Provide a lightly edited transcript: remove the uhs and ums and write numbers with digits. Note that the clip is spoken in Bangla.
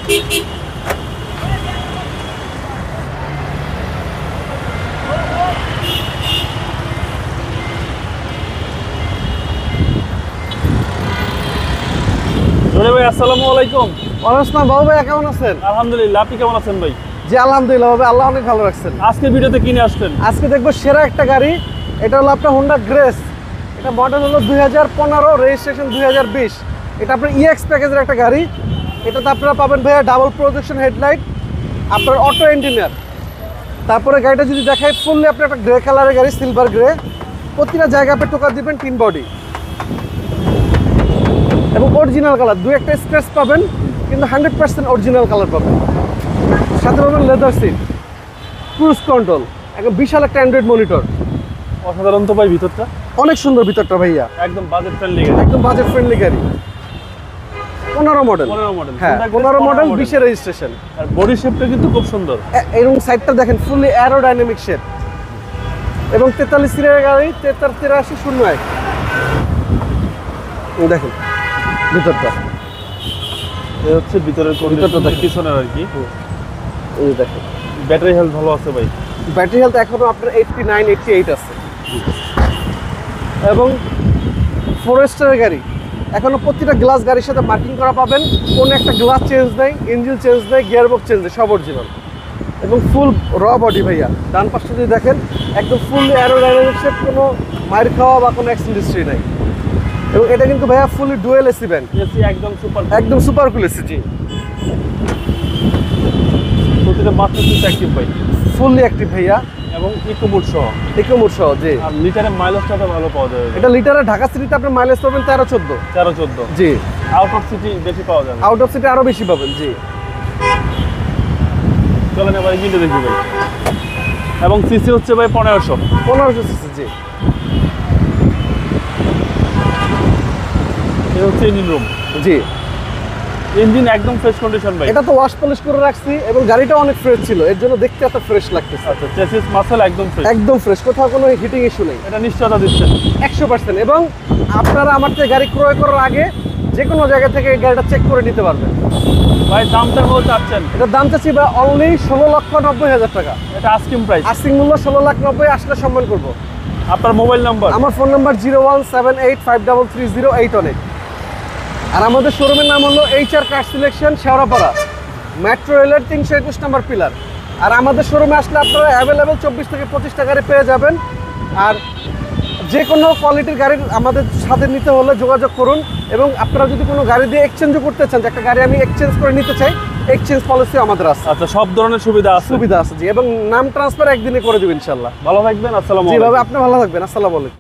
ভাই আসসালামু আলাইকুম। ওয়ালাইকুম আসসালাম। বাবু ভাই কেমন আছেন? আলহামদুলিল্লাহ, আপনি কেমন আছেন ভাই? জি আলহামদুলিল্লাহ ভাই, আল্লাহ অনেক ভালো রাখছেন। আজকে ভিডিওতে কিনে আসছেন? আজকে দেখবো সেরা একটা গাড়ি। এটা হলো আপনার হোন্ডা গ্রেস। এটা মডেল হলো 2015, রেজিস্ট্রেশন 2020। এটা আপনার ইএক্স প্যাকেজের একটা গাড়ি। এটাতে আপনারা পাবেন ভাইয়া ডাবল প্রজেকশন হেডলাইট, আপনার অটো ইঞ্জিনিয়ার। তারপরে গাড়িটা যদি দেখাই, ফুললি আপনার একটা গ্রে কালারের গাড়ি, সিলভার গ্রে। প্রতিটা জায়গায় আপনি টোকা দিবেন টিন বডি এবং অরিজিনাল কালার। দু একটা স্ক্র্যাচ পাবেন, কিন্তু 100% অরিজিনাল কালার পাবেন। সাথে পাবেন লেদার সিট, ক্রুজ কন্ট্রোল, একদম বিশাল একটা অ্যান্ড্রয়েড মনিটর। অসাধারণ তো ভাই ভিতরটা, অনেক সুন্দর ভিতরটা ভাইয়া, একদম বাজেট ফ্রেন্ডলি গাড়ি। একদম বাজেট ফ্রেন্ডলি গাড়ি। 15 মডেল। 15 মডেল। হ্যাঁ 15 মডেল, 20 এর রেজিস্ট্রেশন। আর বডি শেপটা কিন্তু খুব সুন্দর। এরকম সাইডটা দেখেন, ফুললি অ্যারোডাইনামিক শেপ। এবং 43 সিরিয়ার গাড়ি, 8301। দেখেন ভিতরটা, এই হচ্ছে ভিতরের ভিতরটা দেখেন, পিছনের আর কি। এই দেখেন ব্যাটারি হেলথ ভালো আছে ভাই। ব্যাটারি হেলথ এখনো আপনার 89 88 আছে। এবং ফরেস্টারের গাড়ি, এখনো প্রতিটা গ্লাস গাড়ির সাথে মার্কিং করা পাবেন। কোনো একটা গ্লাস চেঞ্জ নেই, ইঞ্জিন চেঞ্জ নেই, গিয়ারবক্স চেঞ্জ নেই, সব অরিজিনাল। এবং ফুল র বডি ভাইয়া। ডান পাশটা যদি দেখেন, একদম ফুল অ্যারোডাইনামিক শেপ, কোনো মাইর খাওয়া বা কোনো অ্যাক্সিডেন্ট হিস্ট্রি নাই। এবং এটা কিন্তু ভাইয়া ফুলি ডুয়েল এসি ব্যান্ড, এসি একদম সুপার, একদম সুপার কুল এসি। জি, প্রতিটা মাত্র কিন্তু অ্যাক্টিভ ভাই, ফুললি অ্যাক্টিভ ভাইয়া। এবং ইকো মোড সহ। ইকো মোড সহ, জি। আর লিটারে মাইলেজটা তো ভালো পাওয়া যাবে। এটা লিটারে ঢাকা সিটিতে আপনি মাইলেজ পাবেন 13-14। 13-14। জি, আউট অফ সিটি বেশি পাওয়া যাবে। আউট অফ সিটি আরো বেশি পাবেন। জি, চলেন এবার কিনতে দেখি ভাই। এবং সিসি হচ্ছে ভাই 1500। 1500 সিসি। জি, এটা হচ্ছে ইঞ্জিন রুম। জি, ইঞ্জিন একদম ফ্রেশ কন্ডিশন ভাই। এটা তো ওয়াশ পলিশ করে রাখছি এবং গাড়িটা অনেক ফ্রেশ ছিল, এর জন্য দেখতে এত ফ্রেশ লাগতেছে। আচ্ছা, চেসিস মাসল একদম ফ্রেশ, একদম ফ্রেশ, কোথাও কোনো হিটিং ইস্যু নেই। এটা নিশ্চয়তা দিচ্ছেন 100%। এবং আপনারা আমার থেকে গাড়ি ক্রয় করার আগে যে কোনো জায়গা থেকে এই গাড়িটা চেক করে নিতে পারবেন। ভাই দামটা কত চাচ্ছেন? এটার দাম চাচ্ছি বা অনলি 16,90,000 টাকা। এটা আস্কিং প্রাইস। আস্কিং মূল্য 16,90,000, আসলে সম্মান করবো। আপনার মোবাইল নাম্বার? আমার ফোন নাম্বার 01785330818। আর আমাদের শোরুমের নাম হলো HR car selection, Shewrapara, metro রেলের 321 নম্বর পিলার। আর আমাদের শোরুমে আসলে আপনারা অ্যাভেলেবেল 24 থেকে 25টা গাড়ি পেয়ে যাবেন। আর যে কোনো কোয়ালিটির গাড়ি আমাদের সাথে নিতে হলে যোগাযোগ করুন। এবং আপনারা যদি কোনো গাড়ি দিয়ে এক্সচেঞ্জও করতে চান, যে একটা গাড়ি আমি এক্সচেঞ্জ করে নিতে চাই, এক্সচেঞ্জ পলিসি আমাদের আছে। আচ্ছা, সব ধরনের সুবিধা আছে? সুবিধা আছে, জি। এবং নাম ট্রান্সফার একদিনে করে দেবেন ইনশাল্লাহ। ভালো থাকবেন, আসসালামু আলাইকুম। যেভাবে আপনি ভালো থাকবেন, আসসালামু আলাইকুম।